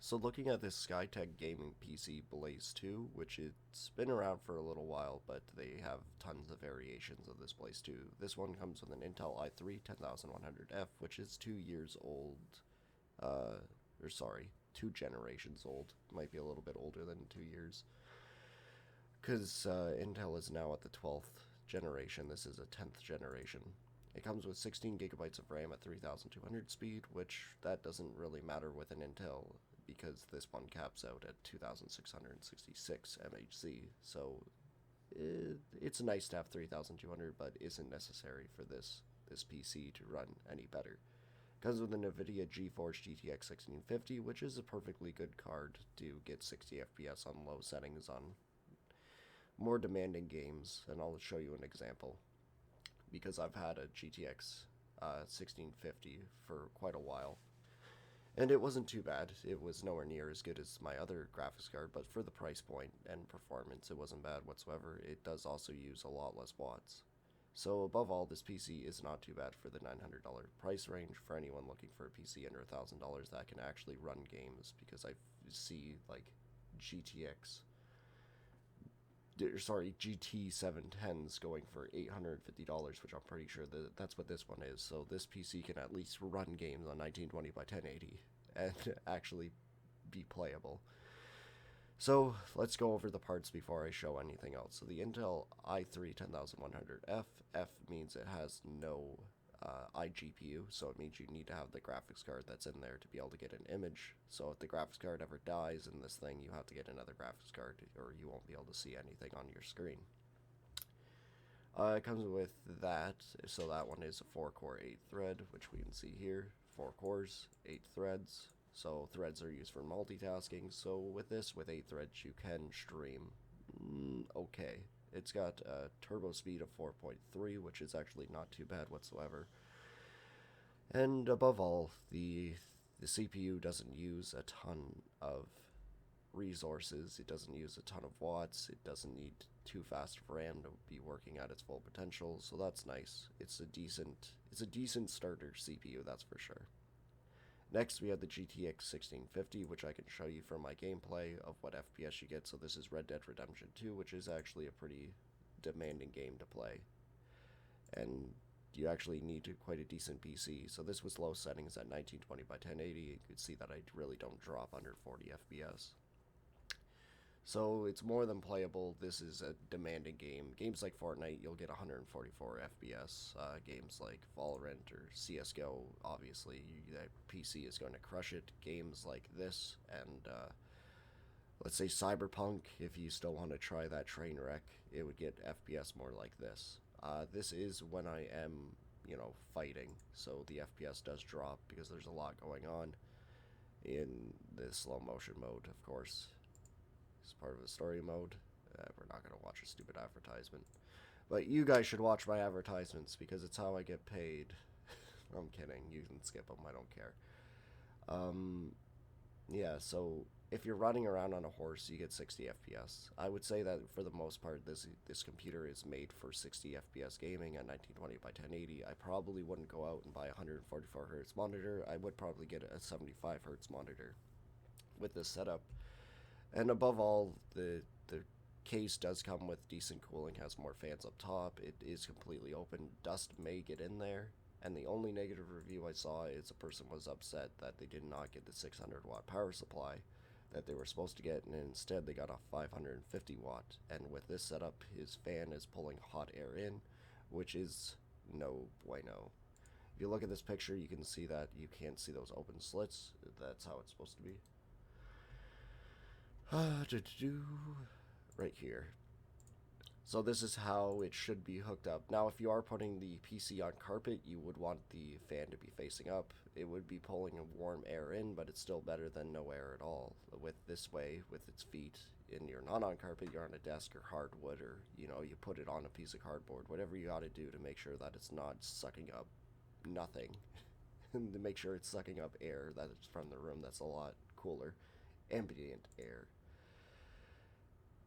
So looking at this Skytech Gaming PC Blaze 2, which it's been around for a little while, but they have tons of variations of this Blaze 2. This one comes with an Intel i3-10100F, which is 2 years old, or sorry, 2 generations old. Might be a little bit older than 2 years. Because Intel is now at the 12th generation, this is a 10th generation. It comes with 16 gigabytes of RAM at 3200 speed, which that doesn't really matter with an Intel because this one caps out at 2666 MHz. So it's nice to have 3200, but isn't necessary for this PC to run any better. It comes with an NVIDIA GeForce GTX 1650, which is a perfectly good card to get 60 FPS on low settings on more demanding games, and I'll show you an example because I've had a GTX 1650 for quite a while, and it wasn't too bad. It was nowhere near as good as my other graphics card, but for the price point and performance, it wasn't bad whatsoever. It does also use a lot less watts. So above all, this PC is not too bad for the $900 price range for anyone looking for a PC under $1,000 that can actually run games, because I see like GT 710s going for $850, which I'm pretty sure that's what this one is. So this PC can at least run games on 1920 by 1080 and actually be playable. So let's go over the parts before I show anything else. So the Intel i3-10100F, F means it has no iGPU, so it means you need to have the graphics card that's in there to be able to get an image. So if the graphics card ever dies in this thing, you have to get another graphics card or you won't be able to see anything on your screen. It comes with that, so that one is a 4-core 8-thread, which we can see here. 4 cores, 8 threads. So threads are used for multitasking. So with this, with 8 threads, you can stream okay. It's got a turbo speed of 4.3, which is actually not too bad whatsoever. And above all, the CPU doesn't use a ton of resources. It doesn't use a ton of watts. It doesn't need too fast of RAM to be working at its full potential, so that's nice. It's a decent starter CPU, that's for sure. Next, we have the GTX 1650, which I can show you from my gameplay of what FPS you get. So this is Red Dead Redemption 2, which is actually a pretty demanding game to play. And you actually need quite a decent PC. So this was low settings at 1920 by 1080. You can see that I really don't drop under 40 FPS. So it's more than playable. This is a demanding game. Games like Fortnite, you'll get 144 FPS. Games like Valorant or CSGO, obviously, that PC is going to crush it. Games like this and let's say Cyberpunk, if you still want to try that train wreck, it would get FPS more like this. This is when I am, fighting, so the FPS does drop because there's a lot going on in the slow motion mode, of course. It's part of the story mode. We're not going to watch a stupid advertisement. But you guys should watch my advertisements because it's how I get paid. I'm kidding. You can skip them. I don't care. Yeah, so if you're running around on a horse, you get 60 FPS. I would say that for the most part, this computer is made for 60 FPS gaming at 1920 by 1080. I probably wouldn't go out and buy a 144 Hz monitor. I would probably get a 75 Hz monitor with this setup. And above all, the case does come with decent cooling, has more fans up top, it is completely open, dust may get in there, and the only negative review I saw is a person was upset that they did not get the 600 watt power supply that they were supposed to get, and instead they got a 550 watt, and with this setup, his fan is pulling hot air in, which is no bueno. If you look at this picture, you can see that you can't see those open slits. That's how it's supposed to be. Right here. So this is how it should be hooked up. Now if you are putting the PC on carpet, you would want the fan to be facing up. It would be pulling warm air in, but it's still better than no air at all. With this way, with its feet, and you're not on carpet, you're on a desk or hardwood, or you put it on a piece of cardboard, whatever you gotta do to make sure that it's not sucking up nothing. And to make sure it's sucking up air that is from the room that's a lot cooler. Ambient air.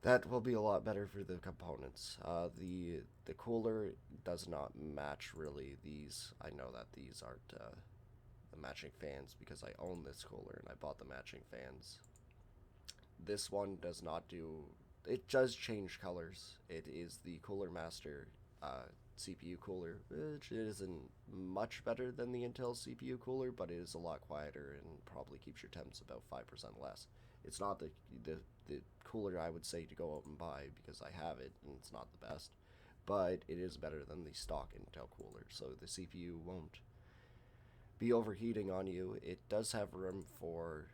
That will be a lot better for the components. The cooler does not match really these. I know that these aren't the matching fans because I own this cooler and I bought the matching fans. This one does not do, it does change colors. It is the Cooler Master CPU cooler, which isn't much better than the Intel CPU cooler, but it is a lot quieter and probably keeps your temps about 5% less. It's not the cooler I would say to go out and buy because I have it and it's not the best, but it is better than the stock Intel cooler, so the CPU won't be overheating on you. It does have room for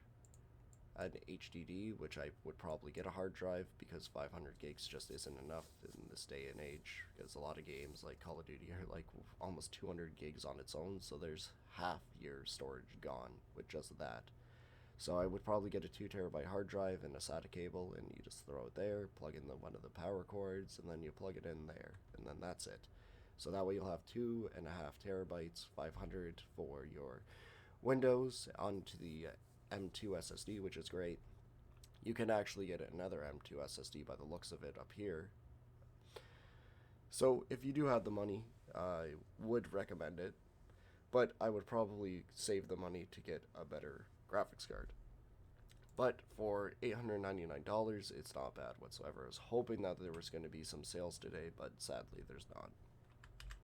an HDD, which I would probably get a hard drive because 500 gigs just isn't enough in this day and age, because a lot of games like Call of Duty are like almost 200 gigs on its own, so there's half your storage gone with just that. So I would probably get a 2 terabyte hard drive and a SATA cable, and you just throw it there, plug in one of the power cords, and then you plug it in there, and then that's it. So that way you'll have 2.5 terabytes, 500 for your Windows onto the M2 SSD, which is great. You can actually get another M2 SSD by the looks of it up here. So if you do have the money, I would recommend it, but I would probably save the money to get a better graphics card. But for $899, it's not bad whatsoever. I was hoping that there was going to be some sales today, but sadly there's not.